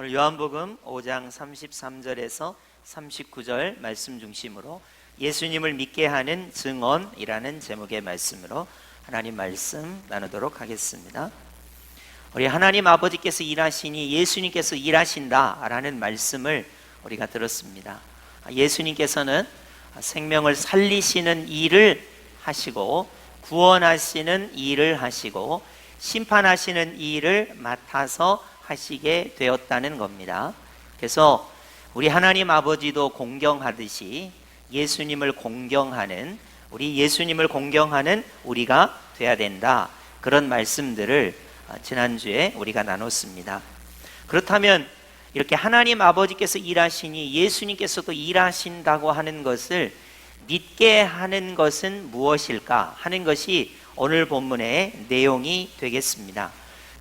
오늘 요한복음 5장 33절에서 39절 말씀 중심으로 예수님을 믿게 하는 증언이라는 제목의 말씀으로 하나님 말씀 나누도록 하겠습니다. 우리 하나님 아버지께서 일하시니 예수님께서 일하신다라는 말씀을 우리가 들었습니다. 예수님께서는 생명을 살리시는 일을 하시고 구원하시는 일을 하시고 심판하시는 일을 맡아서 하시게 되었다는 겁니다. 그래서 우리 하나님 아버지도 공경하듯이 예수님을 공경하는, 우리 예수님을 공경하는 우리가 돼야 된다, 그런 말씀들을 지난주에 우리가 나눴습니다. 그렇다면 이렇게 하나님 아버지께서 일하시니 예수님께서도 일하신다고 하는 것을 믿게 하는 것은 무엇일까 하는 것이 오늘 본문의 내용이 되겠습니다.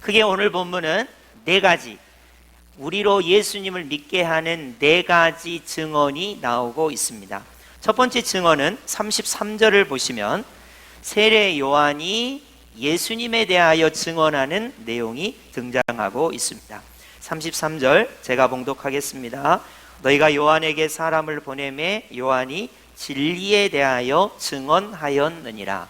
크게 오늘 본문은 네 가지, 우리로 예수님을 믿게 하는 네 가지 증언이 나오고 있습니다. 첫 번째 증언은 33절을 보시면 세례 요한이 예수님에 대하여 증언하는 내용이 등장하고 있습니다. 33절 제가 봉독하겠습니다. 너희가 요한에게 사람을 보내매 요한이 진리에 대하여 증언하였느니라.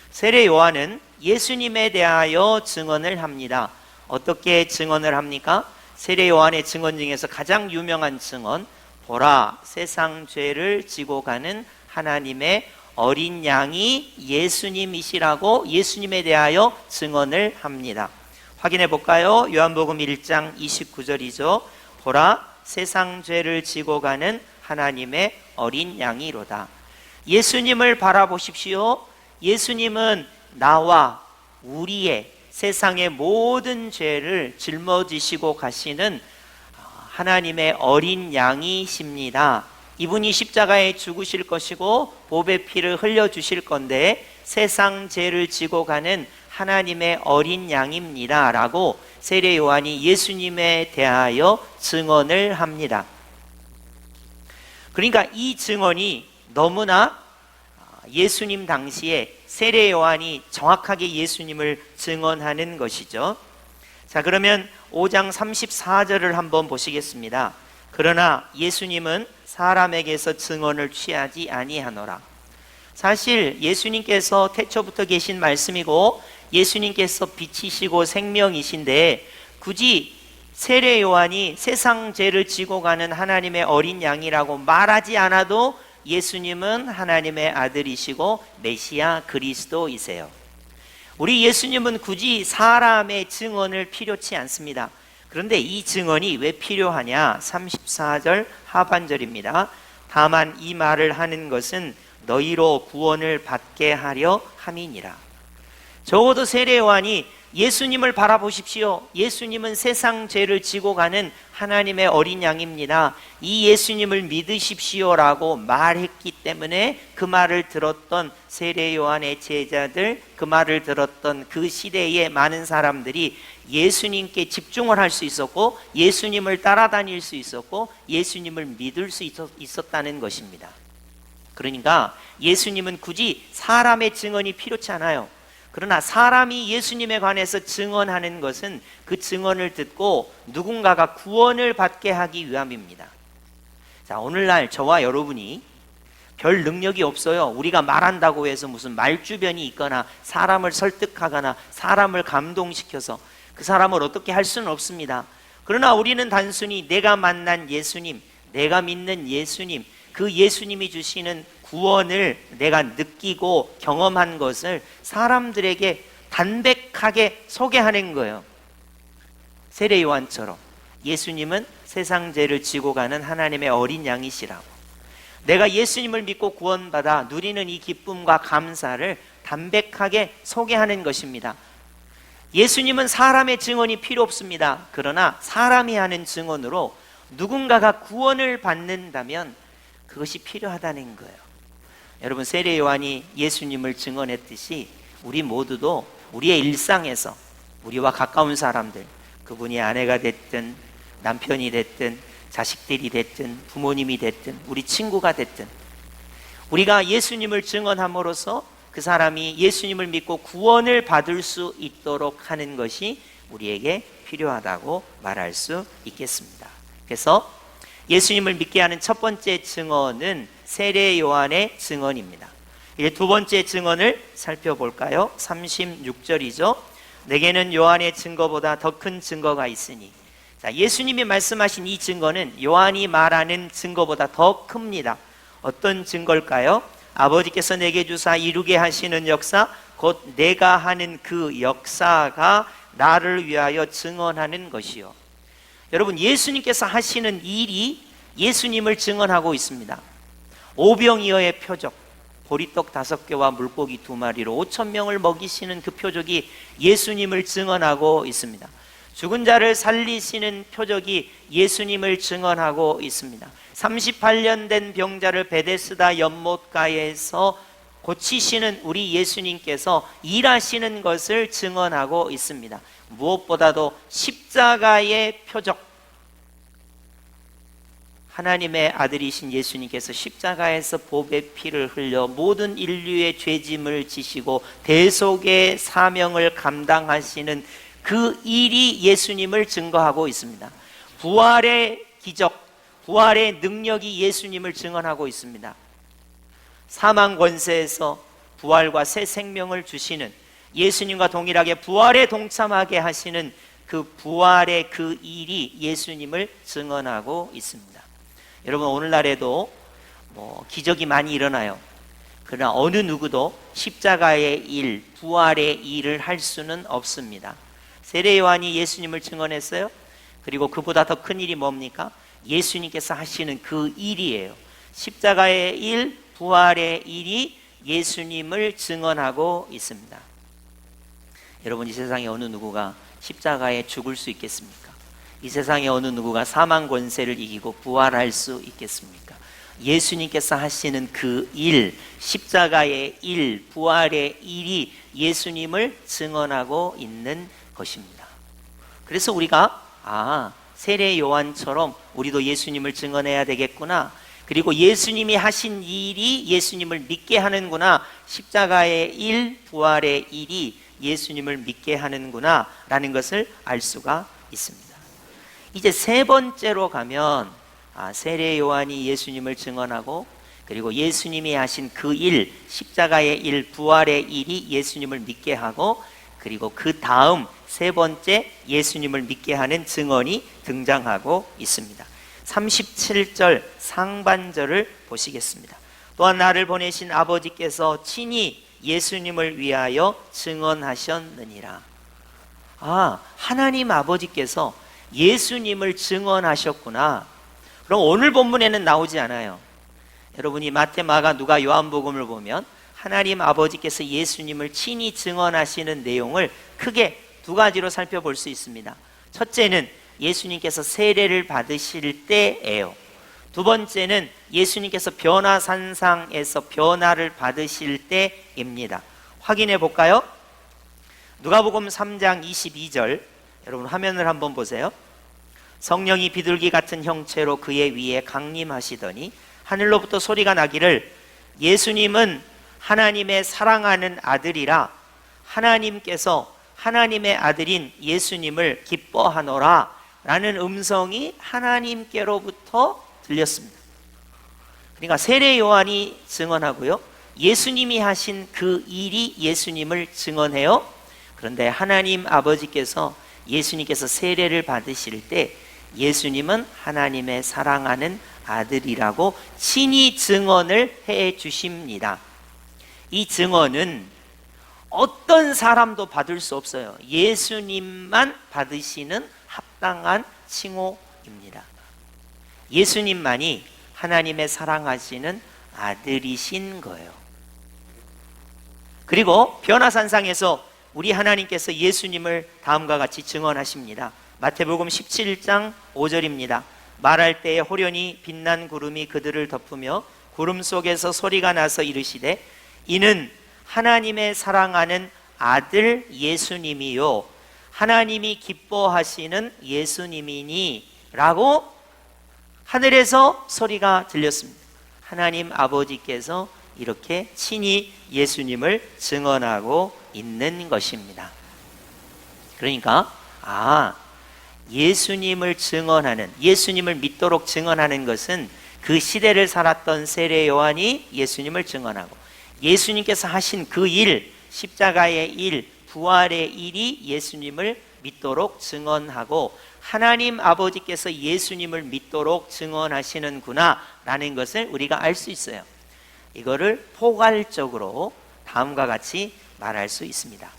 세례 요한은 예수님에 대하여 증언을 합니다. 어떻게 증언을 합니까? 세례 요한의 증언 중에서 가장 유명한 증언, 보라, 세상 죄를 지고 가는 하나님의 어린 양이 예수님이시라고 예수님에 대하여 증언을 합니다. 확인해 볼까요? 요한복음 1장 29절이죠. 보라, 세상 죄를 지고 가는 하나님의 어린 양이로다. 예수님을 바라보십시오. 예수님은 나와 우리의 세상의 모든 죄를 짊어지시고 가시는 하나님의 어린 양이십니다. 이분이 십자가에 죽으실 것이고 보배 피를 흘려주실 건데 세상 죄를 지고 가는 하나님의 어린 양입니다 라고 세례 요한이 예수님에 대하여 증언을 합니다. 그러니까 이 증언이 너무나 예수님 당시에 세례 요한이 정확하게 예수님을 증언하는 것이죠. 자, 그러면 5장 34절을 한번 보시겠습니다. 그러나 예수님은 사람에게서 증언을 취하지 아니하노라. 사실 예수님께서 태초부터 계신 말씀이고 예수님께서 빛이시고 생명이신데 굳이 세례 요한이 세상 죄를 지고 가는 하나님의 어린 양이라고 말하지 않아도 예수님은 하나님의 아들이시고 메시아 그리스도이세요. 우리 예수님은 굳이 사람의 증언을 필요치 않습니다. 그런데 이 증언이 왜 필요하냐? 34절 하반절입니다. 다만 이 말을 하는 것은 너희로 구원을 받게 하려 함이니라. 적어도 세례 요한이 예수님을 바라보십시오. 예수님은 세상 죄를 지고 가는 하나님의 어린 양입니다. 이 예수님을 믿으십시오라고 말했기 때문에 그 말을 들었던 세례 요한의 제자들, 그 말을 들었던 그 시대의 많은 사람들이 예수님께 집중을 할 수 있었고 예수님을 따라다닐 수 있었고 예수님을 믿을 수 있었다는 것입니다. 그러니까 예수님은 굳이 사람의 증언이 필요치 않아요. 그러나 사람이 예수님에 관해서 증언하는 것은 그 증언을 듣고 누군가가 구원을 받게 하기 위함입니다. 자, 오늘날 저와 여러분이 별 능력이 없어요. 우리가 말한다고 해서 무슨 말주변이 있거나 사람을 설득하거나 사람을 감동시켜서 그 사람을 어떻게 할 수는 없습니다. 그러나 우리는 단순히 내가 만난 예수님, 내가 믿는 예수님, 그 예수님이 주시는 구원을 내가 느끼고 경험한 것을 사람들에게 담백하게 소개하는 거예요. 세례 요한처럼 예수님은 세상 죄를 지고 가는 하나님의 어린 양이시라고, 내가 예수님을 믿고 구원받아 누리는 이 기쁨과 감사를 담백하게 소개하는 것입니다. 예수님은 사람의 증언이 필요 없습니다. 그러나 사람이 하는 증언으로 누군가가 구원을 받는다면 그것이 필요하다는 거예요. 여러분, 세례 요한이 예수님을 증언했듯이 우리 모두도 우리의 일상에서 우리와 가까운 사람들, 그분이 아내가 됐든 남편이 됐든 자식들이 됐든 부모님이 됐든 우리 친구가 됐든 우리가 예수님을 증언함으로써 그 사람이 예수님을 믿고 구원을 받을 수 있도록 하는 것이 우리에게 필요하다고 말할 수 있겠습니다. 그래서 예수님을 믿게 하는 첫 번째 증언은 세례 요한의 증언입니다. 이제 두 번째 증언을 살펴볼까요? 36절이죠. 내게는 요한의 증거보다 더 큰 증거가 있으니. 자, 예수님이 말씀하신 이 증거는 요한이 말하는 증거보다 더 큽니다. 어떤 증거일까요? 아버지께서 내게 주사 이루게 하시는 역사, 곧 내가 하는 그 역사가 나를 위하여 증언하는 것이요. 여러분, 예수님께서 하시는 일이 예수님을 증언하고 있습니다. 오병이어의 표적, 보리떡 5개와 물고기 2마리로 5,000명을 먹이시는 그 표적이 예수님을 증언하고 있습니다. 죽은 자를 살리시는 표적이 예수님을 증언하고 있습니다. 38년 된 병자를 베데스다 연못가에서 고치시는 우리 예수님께서 일하시는 것을 증언하고 있습니다. 무엇보다도 십자가의 표적, 하나님의 아들이신 예수님께서 십자가에서 보배 피를 흘려 모든 인류의 죄짐을 지시고 대속의 사명을 감당하시는 그 일이 예수님을 증거하고 있습니다. 부활의 기적, 부활의 능력이 예수님을 증언하고 있습니다. 사망 권세에서 부활과 새 생명을 주시는, 예수님과 동일하게 부활에 동참하게 하시는 그 부활의 그 일이 예수님을 증언하고 있습니다. 여러분, 오늘날에도 기적이 많이 일어나요. 그러나 어느 누구도 십자가의 일, 부활의 일을 할 수는 없습니다. 세례 요한이 예수님을 증언했어요. 그리고 그보다 더 큰 일이 뭡니까? 예수님께서 하시는 그 일이에요. 십자가의 일, 부활의 일이 예수님을 증언하고 있습니다. 여러분, 이 세상에 어느 누구가 십자가에 죽을 수 있겠습니까? 이 세상에 어느 누구가 사망 권세를 이기고 부활할 수 있겠습니까? 예수님께서 하시는 그 일, 십자가의 일, 부활의 일이 예수님을 증언하고 있는 것입니다. 그래서 우리가 세례 요한처럼 우리도 예수님을 증언해야 되겠구나, 그리고 예수님이 하신 일이 예수님을 믿게 하는구나, 십자가의 일, 부활의 일이 예수님을 믿게 하는구나 라는 것을 알 수가 있습니다. 이제 세 번째로 가면 세례 요한이 예수님을 증언하고, 그리고 예수님이 하신 그 일, 십자가의 일, 부활의 일이 예수님을 믿게 하고, 그리고 그 다음 세 번째 예수님을 믿게 하는 증언이 등장하고 있습니다. 37절 상반절을 보시겠습니다. 또한 나를 보내신 아버지께서 친히 예수님을 위하여 증언하셨느니라. 하나님 아버지께서 예수님을 증언하셨구나. 그럼 오늘 본문에는 나오지 않아요. 여러분이 마태, 마가, 누가, 요한복음을 보면 하나님 아버지께서 예수님을 친히 증언하시는 내용을 크게 두 가지로 살펴볼 수 있습니다. 첫째는 예수님께서 세례를 받으실 때예요. 두 번째는 예수님께서 변화산상에서 변화를 받으실 때입니다. 확인해 볼까요? 누가복음 3장 22절, 여러분 화면을 한번 보세요. 성령이 비둘기 같은 형체로 그의 위에 강림하시더니 하늘로부터 소리가 나기를 예수님은 하나님의 사랑하는 아들이라, 하나님께서 하나님의 아들인 예수님을 기뻐하노라 라는 음성이 하나님께로부터 들렸습니다. 그러니까 세례 요한이 증언하고요, 예수님이 하신 그 일이 예수님을 증언해요. 그런데 하나님 아버지께서 예수님께서 세례를 받으실 때 예수님은 하나님의 사랑하는 아들이라고 친히 증언을 해 주십니다. 이 증언은 어떤 사람도 받을 수 없어요. 예수님만 받으시는 합당한 칭호입니다. 예수님만이 하나님의 사랑하시는 아들이신 거예요. 그리고 변화산상에서 우리 하나님께서 예수님을 다음과 같이 증언하십니다. 마태복음 17장 5절입니다. 말할 때에 호련히 빛난 구름이 그들을 덮으며 구름 속에서 소리가 나서 이르시되 이는 하나님의 사랑하는 아들 예수님이요 하나님이 기뻐하시는 예수님이니 라고 하늘에서 소리가 들렸습니다. 하나님 아버지께서 이렇게 친히 예수님을 증언하고 있는 것입니다. 그러니까 예수님을 증언하는, 예수님을 믿도록 증언하는 것은 그 시대를 살았던 세례 요한이 예수님을 증언하고, 예수님께서 하신 그 일, 십자가의 일, 부활의 일이 예수님을 믿도록 증언하고, 하나님 아버지께서 예수님을 믿도록 증언하시는구나 라는 것을 우리가 알 수 있어요. 이거를 포괄적으로 다음과 같이 말할 수 있습니다.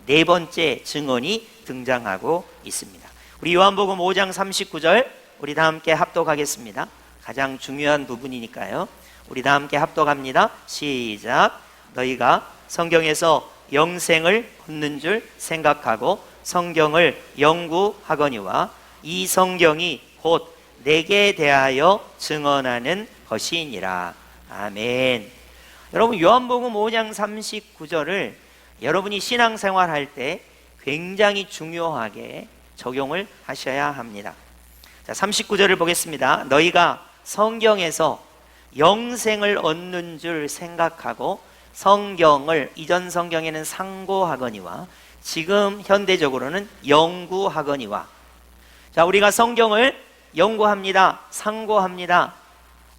네 번째 증언이 등장하고 있습니다. 우리 요한복음 5장 39절 우리 다 함께 합독하겠습니다. 가장 중요한 부분이니까요. 우리 다 함께 합독합니다. 시작. 너희가 성경에서 영생을 얻는 줄 생각하고 성경을 연구하거니와 이 성경이 곧 내게 대하여 증언하는 것이니라. 아멘. 여러분, 요한복음 5장 39절을 여러분이 신앙생활 할 때 굉장히 중요하게 적용을 하셔야 합니다. 자, 39절을 보겠습니다. 너희가 성경에서 영생을 얻는 줄 생각하고 성경을, 이전 성경에는 상고하거니와 지금 현대적으로는 연구하거니와. 자, 우리가 성경을 연구합니다. 상고합니다.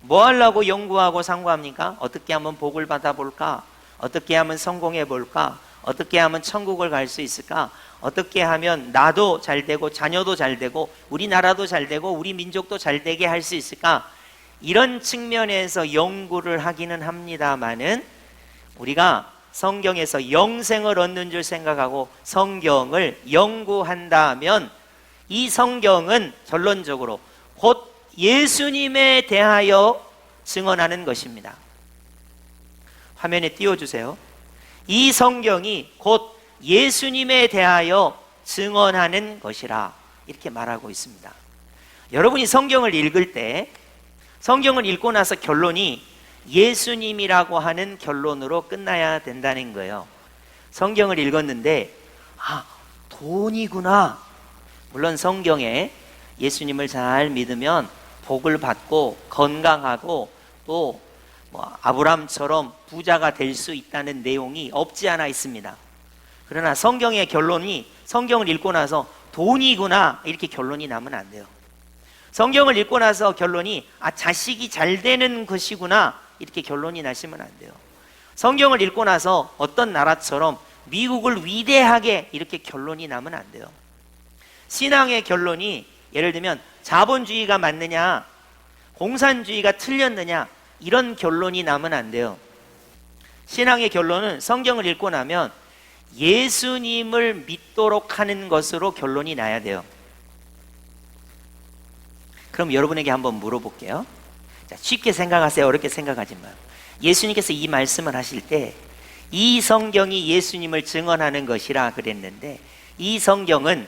뭐 하려고 연구하고 상고합니까? 어떻게 하면 복을 받아볼까? 어떻게 하면 성공해 볼까? 어떻게 하면 천국을 갈 수 있을까? 어떻게 하면 나도 잘 되고 자녀도 잘 되고 우리나라도 잘 되고 우리 민족도 잘 되게 할 수 있을까? 이런 측면에서 연구를 하기는 합니다마는, 우리가 성경에서 영생을 얻는 줄 생각하고 성경을 연구한다면 이 성경은 결론적으로 곧 예수님에 대하여 증언하는 것입니다. 화면에 띄워주세요. 이 성경이 곧 예수님에 대하여 증언하는 것이라, 이렇게 말하고 있습니다. 여러분이 성경을 읽을 때, 성경을 읽고 나서 결론이 예수님이라고 하는 결론으로 끝나야 된다는 거예요. 성경을 읽었는데 돈이구나. 물론 성경에 예수님을 잘 믿으면 복을 받고 건강하고 또 아브람처럼 부자가 될 수 있다는 내용이 없지 않아 있습니다. 그러나 성경의 결론이, 성경을 읽고 나서 돈이구나 이렇게 결론이 나면 안 돼요. 성경을 읽고 나서 결론이 자식이 잘 되는 것이구나 이렇게 결론이 나시면 안 돼요. 성경을 읽고 나서 어떤 나라처럼 미국을 위대하게 이렇게 결론이 나면 안 돼요. 신앙의 결론이 예를 들면 자본주의가 맞느냐, 공산주의가 틀렸느냐 이런 결론이 나면 안 돼요. 신앙의 결론은 성경을 읽고 나면 예수님을 믿도록 하는 것으로 결론이 나야 돼요. 그럼 여러분에게 한번 물어볼게요. 자, 쉽게 생각하세요. 어렵게 생각하지 마요. 예수님께서 이 말씀을 하실 때 이 성경이 예수님을 증언하는 것이라 그랬는데, 이 성경은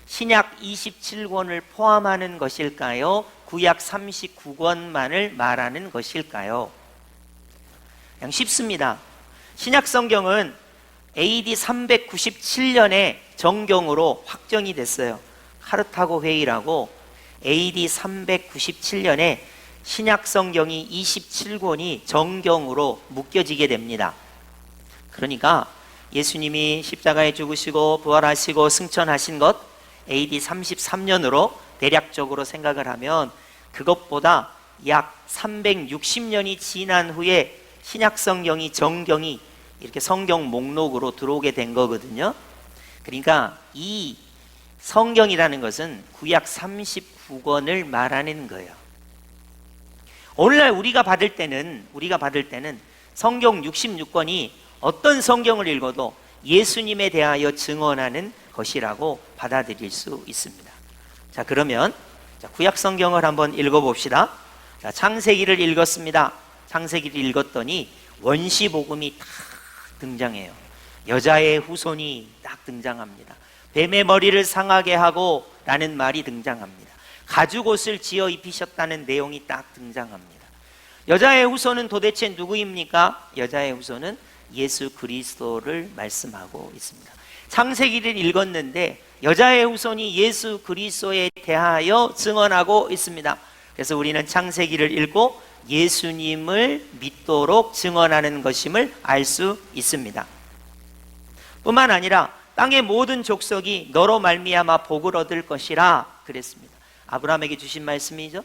신약 27권을 포함하는 것일까요? 구약 39권만을 말하는 것일까요? 그냥 쉽습니다. 신약 성경은 AD 397년에 정경으로 확정이 됐어요. 카르타고 회의라고 AD 397년에 신약 성경이 27권이 정경으로 묶여지게 됩니다. 그러니까 예수님이 십자가에 죽으시고 부활하시고 승천하신 것 AD 33년으로 대략적으로 생각을 하면, 그것보다 약 360년이 지난 후에 신약 성경이 정경이 이렇게 성경 목록으로 들어오게 된 거거든요. 그러니까 이 성경이라는 것은 구약 39권을 말하는 거예요. 오늘날 우리가 받을 때는 성경 66권이 어떤 성경을 읽어도 예수님에 대하여 증언하는 것이라고 받아들일 수 있습니다. 자, 그러면 구약 성경을 한번 읽어봅시다. 자, 창세기를 읽었습니다. 창세기를 읽었더니 원시복음이 딱 등장해요. 여자의 후손이 딱 등장합니다. 뱀의 머리를 상하게 하고 라는 말이 등장합니다. 가죽옷을 지어 입히셨다는 내용이 딱 등장합니다. 여자의 후손은 도대체 누구입니까? 여자의 후손은 예수 그리스도를 말씀하고 있습니다. 창세기를 읽었는데 여자의 후손이 예수 그리스도에 대하여 증언하고 있습니다. 그래서 우리는 창세기를 읽고 예수님을 믿도록 증언하는 것임을 알 수 있습니다. 뿐만 아니라 땅의 모든 족속이 너로 말미암아 복을 얻을 것이라 그랬습니다. 아브라함에게 주신 말씀이죠.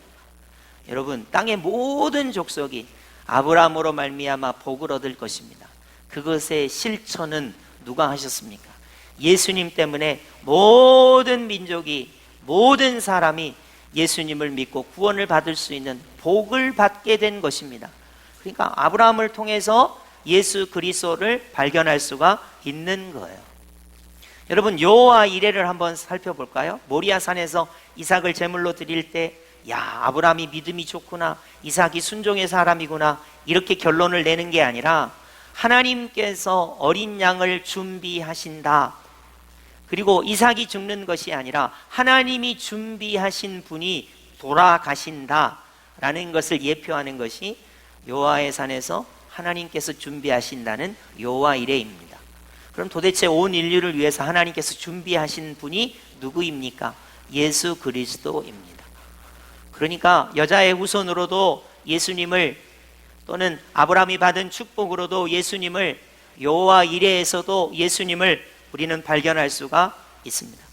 여러분, 땅의 모든 족속이 아브라함으로 말미암아 복을 얻을 것입니다. 그것의 실천은 누가 하셨습니까? 예수님 때문에 모든 민족이, 모든 사람이 예수님을 믿고 구원을 받을 수 있는 복을 받게 된 것입니다. 그러니까 아브라함을 통해서 예수 그리스도를 발견할 수가 있는 거예요. 여러분, 여호와 이레를 한번 살펴볼까요? 모리아 산에서 이삭을 제물로 드릴 때, 야, 아브라함이 믿음이 좋구나, 이삭이 순종의 사람이구나, 이렇게 결론을 내는 게 아니라 하나님께서 어린 양을 준비하신다. 그리고 이삭이 죽는 것이 아니라 하나님이 준비하신 분이 돌아가신다 라는 것을 예표하는 것이 여호와의 산에서 하나님께서 준비하신다는 여호와 이레입니다. 그럼 도대체 온 인류를 위해서 하나님께서 준비하신 분이 누구입니까? 예수 그리스도입니다. 그러니까 여자의 후손으로도 예수님을, 또는 아브라함이 받은 축복으로도 예수님을, 여호와 이레에서도 예수님을 우리는 발견할 수가 있습니다.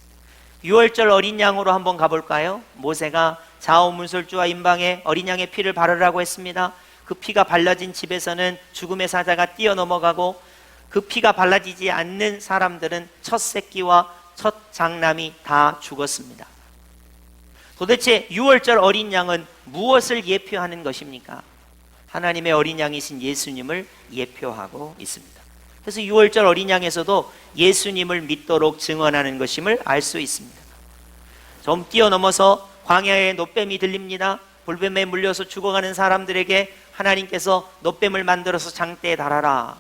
유월절 어린 양으로 한번 가볼까요? 모세가 좌우문설주와 임방에 어린 양의 피를 바르라고 했습니다. 그 피가 발라진 집에서는 죽음의 사자가 뛰어넘어가고, 그 피가 발라지지 않는 사람들은 첫 새끼와 첫 장남이 다 죽었습니다. 도대체 유월절 어린 양은 무엇을 예표하는 것입니까? 하나님의 어린 양이신 예수님을 예표하고 있습니다. 그래서 유월절 어린 양에서도 예수님을 믿도록 증언하는 것임을 알 수 있습니다. 좀 뛰어넘어서 광야에 놋뱀이 들립니다. 볼뱀에 물려서 죽어가는 사람들에게 하나님께서 놋뱀을 만들어서 장대에 달아라.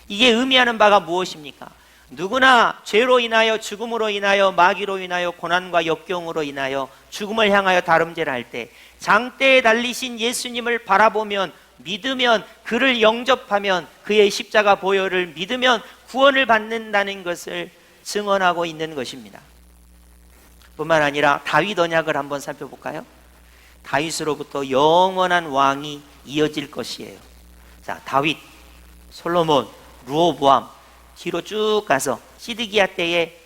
이게 의미하는 바가 무엇입니까? 누구나 죄로 인하여, 죽음으로 인하여, 마귀로 인하여, 고난과 역경으로 인하여 죽음을 향하여 다름질을 할 때 장대에 달리신 예수님을 바라보면, 믿으면, 그를 영접하면, 그의 십자가 보혈을 믿으면 구원을 받는다는 것을 증언하고 있는 것입니다. 뿐만 아니라 다윗 언약을 한번 살펴볼까요? 다윗으로부터 영원한 왕이 이어질 것이에요. 자, 다윗, 솔로몬, 르호보암, 뒤로 쭉 가서 시드기야 때에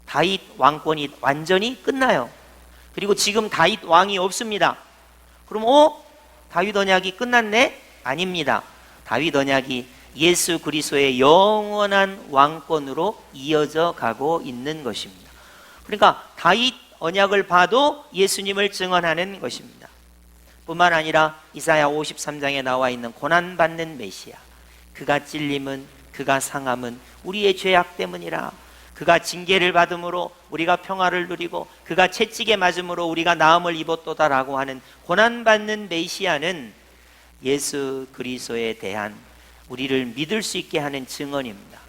다윗 왕권이 완전히 끝나요. 그리고 지금 다윗 왕이 없습니다. 그럼 다윗 언약이 끝났네? 아닙니다. 다윗 언약이 예수 그리스도의 영원한 왕권으로 이어져 가고 있는 것입니다. 그러니까 다윗 언약을 봐도 예수님을 증언하는 것입니다. 뿐만 아니라 이사야 53장에 나와 있는 고난받는 메시아, 그가 찔림은, 그가 상함은 우리의 죄악 때문이라, 그가 징계를 받음으로 우리가 평화를 누리고 그가 채찍에 맞음으로 우리가 나음을 입었도다라고 하는 고난받는 메시아는 예수 그리스도에 대한 우리를 믿을 수 있게 하는 증언입니다.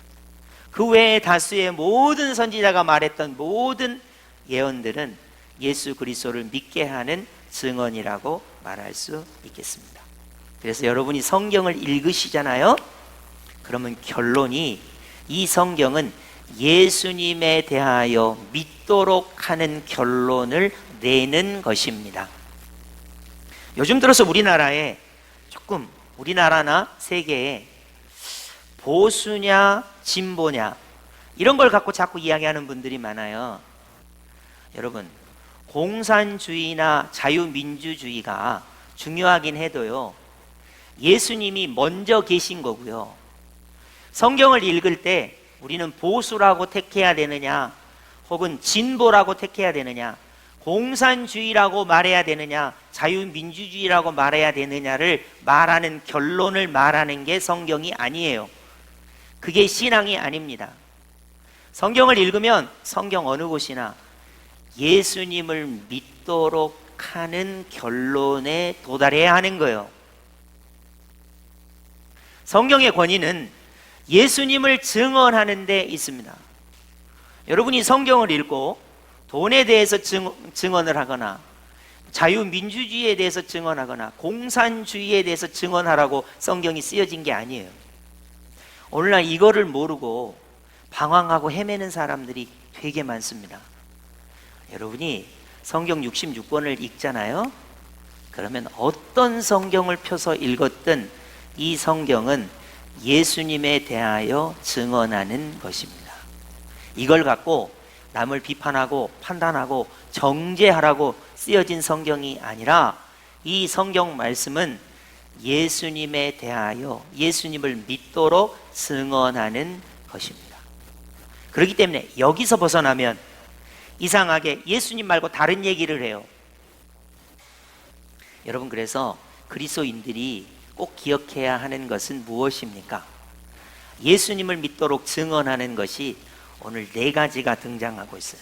그 외에 다수의 모든 선지자가 말했던 모든 예언들은 예수 그리스도를 믿게 하는 증언이라고 말할 수 있겠습니다. 그래서 여러분이 성경을 읽으시잖아요. 그러면 결론이, 이 성경은 예수님에 대하여 믿도록 하는 결론을 내는 것입니다. 요즘 들어서 우리나라에 조금, 우리나라나 세계에 보수냐 진보냐 이런 걸 갖고 자꾸 이야기하는 분들이 많아요. 여러분, 공산주의나 자유민주주의가 중요하긴 해도요, 예수님이 먼저 계신 거고요. 성경을 읽을 때 우리는 보수라고 택해야 되느냐, 혹은 진보라고 택해야 되느냐, 공산주의라고 말해야 되느냐, 자유민주주의라고 말해야 되느냐를 말하는, 결론을 말하는 게 성경이 아니에요. 그게 신앙이 아닙니다. 성경을 읽으면 성경 어느 곳이나 예수님을 믿도록 하는 결론에 도달해야 하는 거예요. 성경의 권위는 예수님을 증언하는 데 있습니다. 여러분이 성경을 읽고 돈에 대해서 증언을 하거나, 자유민주주의에 대해서 증언하거나, 공산주의에 대해서 증언하라고 성경이 쓰여진 게 아니에요. 오늘날 이거를 모르고 방황하고 헤매는 사람들이 되게 많습니다. 여러분이 성경 66권을 읽잖아요. 그러면 어떤 성경을 펴서 읽었든 이 성경은 예수님에 대하여 증언하는 것입니다. 이걸 갖고 남을 비판하고 판단하고 정죄하라고 쓰여진 성경이 아니라 이 성경 말씀은 예수님에 대하여 예수님을 믿도록 증언하는 것입니다. 그렇기 때문에 여기서 벗어나면 이상하게 예수님 말고 다른 얘기를 해요. 여러분, 그래서 그리스도인들이 꼭 기억해야 하는 것은 무엇입니까? 예수님을 믿도록 증언하는 것이 오늘 4가지가 등장하고 있어요.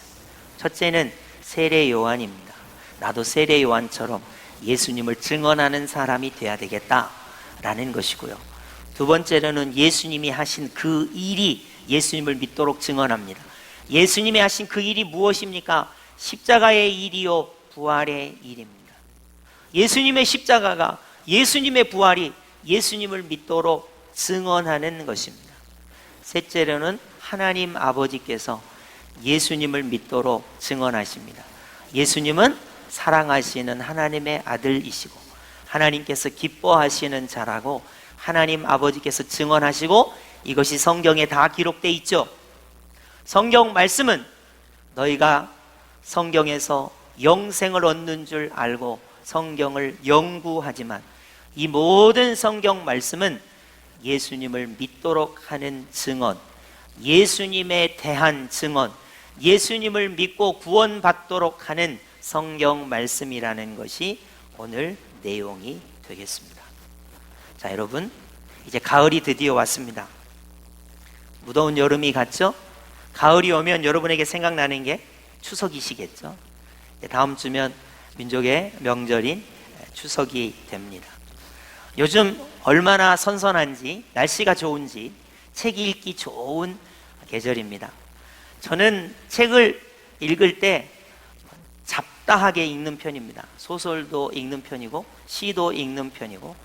첫째는 세례 요한입니다. 나도 세례 요한처럼 예수님을 증언하는 사람이 돼야 되겠다라는 것이고요. 두 번째로는 예수님이 하신 그 일이 예수님을 믿도록 증언합니다. 예수님이 하신 그 일이 무엇입니까? 십자가의 일이요, 부활의 일입니다. 예수님의 십자가가, 예수님의 부활이 예수님을 믿도록 증언하는 것입니다. 셋째로는 하나님 아버지께서 예수님을 믿도록 증언하십니다. 예수님은 사랑하시는 하나님의 아들이시고 하나님께서 기뻐하시는 자라고 하나님 아버지께서 증언하시고 이것이 성경에 다 기록되어 있죠. 성경 말씀은 너희가 성경에서 영생을 얻는 줄 알고 성경을 연구하지만 이 모든 성경 말씀은 예수님을 믿도록 하는 증언, 예수님에 대한 증언, 예수님을 믿고 구원받도록 하는 성경 말씀이라는 것이 오늘 내용이 되겠습니다. 자, 여러분, 이제 가을이 드디어 왔습니다. 무더운 여름이 갔죠? 가을이 오면 여러분에게 생각나는 게 추석이시겠죠? 다음 주면 민족의 명절인 추석이 됩니다. 요즘 얼마나 선선한지, 날씨가 좋은지 책 읽기 좋은 계절입니다. 저는 책을 읽을 때 잡다하게 읽는 편입니다. 소설도 읽는 편이고 시도 읽는 편이고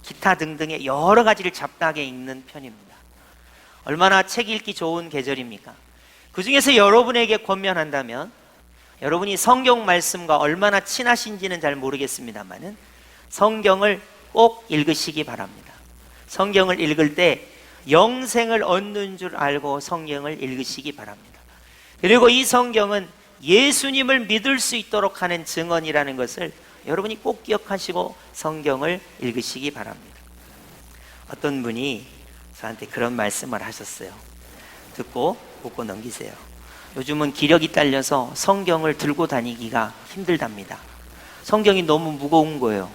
기타 등등의 여러 가지를 잡다하게 읽는 편입니다. 얼마나 책 읽기 좋은 계절입니까? 그 중에서 여러분에게 권면한다면 여러분이 성경 말씀과 얼마나 친하신지는 잘 모르겠습니다만은 성경을 꼭 읽으시기 바랍니다. 성경을 읽을 때 영생을 얻는 줄 알고 성경을 읽으시기 바랍니다. 그리고 이 성경은 예수님을 믿을 수 있도록 하는 증언이라는 것을 여러분이 꼭 기억하시고 성경을 읽으시기 바랍니다. 어떤 분이 저한테 그런 말씀을 하셨어요. 듣고 웃고 넘기세요. 요즘은 기력이 딸려서 성경을 들고 다니기가 힘들답니다. 성경이 너무 무거운 거예요.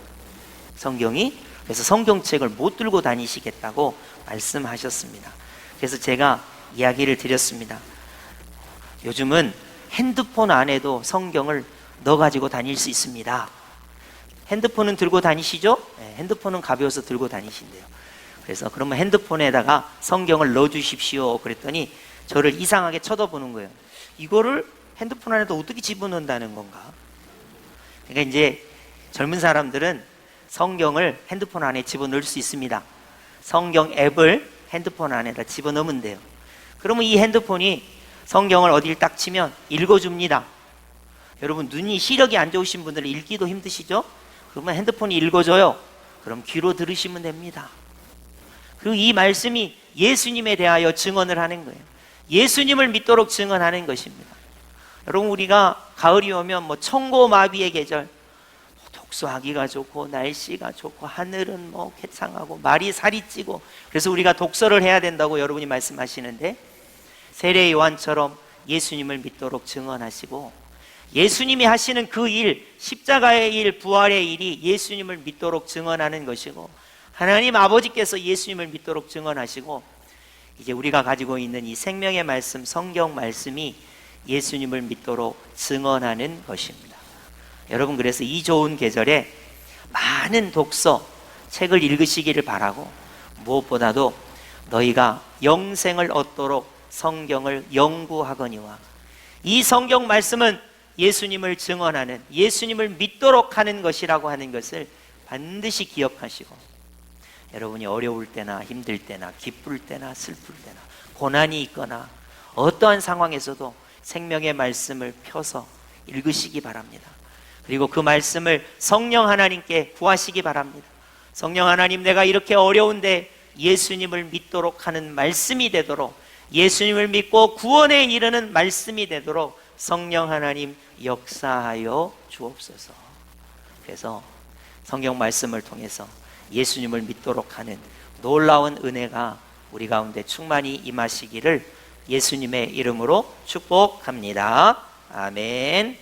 그래서 성경책을 못 들고 다니시겠다고 말씀하셨습니다. 그래서 제가 이야기를 드렸습니다. 요즘은 핸드폰 안에도 성경을 넣어가지고 다닐 수 있습니다. 핸드폰은 들고 다니시죠? 네, 핸드폰은 가벼워서 들고 다니신대요. 그래서 그러면 핸드폰에다가 성경을 넣어주십시오. 그랬더니 저를 이상하게 쳐다보는 거예요. 이거를 핸드폰 안에다 어떻게 집어넣는다는 건가? 그러니까 이제 젊은 사람들은 성경을 핸드폰 안에 집어넣을 수 있습니다. 성경 앱을 핸드폰 안에다 집어넣으면 돼요. 그러면 이 핸드폰이 성경을 어디를 딱 치면 읽어줍니다. 여러분, 눈이 시력이 안 좋으신 분들은 읽기도 힘드시죠? 그러면 핸드폰이 읽어줘요. 그럼 귀로 들으시면 됩니다. 그리고 이 말씀이 예수님에 대하여 증언을 하는 거예요. 예수님을 믿도록 증언하는 것입니다. 여러분, 우리가 가을이 오면 청고마비의 계절, 독서하기가 좋고 날씨가 좋고 하늘은 쾌창하고 말이 살이 찌고 그래서 우리가 독서를 해야 된다고 여러분이 말씀하시는데 세례 요한처럼 예수님을 믿도록 증언하시고 예수님이 하시는 그 일, 십자가의 일, 부활의 일이 예수님을 믿도록 증언하는 것이고 하나님 아버지께서 예수님을 믿도록 증언하시고 이제 우리가 가지고 있는 이 생명의 말씀, 성경 말씀이 예수님을 믿도록 증언하는 것입니다. 여러분, 그래서 이 좋은 계절에 많은 독서, 책을 읽으시기를 바라고 무엇보다도 너희가 영생을 얻도록 성경을 연구하거니와 이 성경 말씀은 예수님을 증언하는, 예수님을 믿도록 하는 것이라고 하는 것을 반드시 기억하시고 여러분이 어려울 때나 힘들 때나 기쁠 때나 슬플 때나 고난이 있거나 어떠한 상황에서도 생명의 말씀을 펴서 읽으시기 바랍니다. 그리고 그 말씀을 성령 하나님께 구하시기 바랍니다. 성령 하나님, 내가 이렇게 어려운데 예수님을 믿도록 하는 말씀이 되도록 예수님을 믿고 구원에 이르는 말씀이 되도록 성령 하나님 역사하여 주옵소서. 그래서 성경 말씀을 통해서 예수님을 믿도록 하는 놀라운 은혜가 우리 가운데 충만히 임하시기를 예수님의 이름으로 축복합니다. 아멘.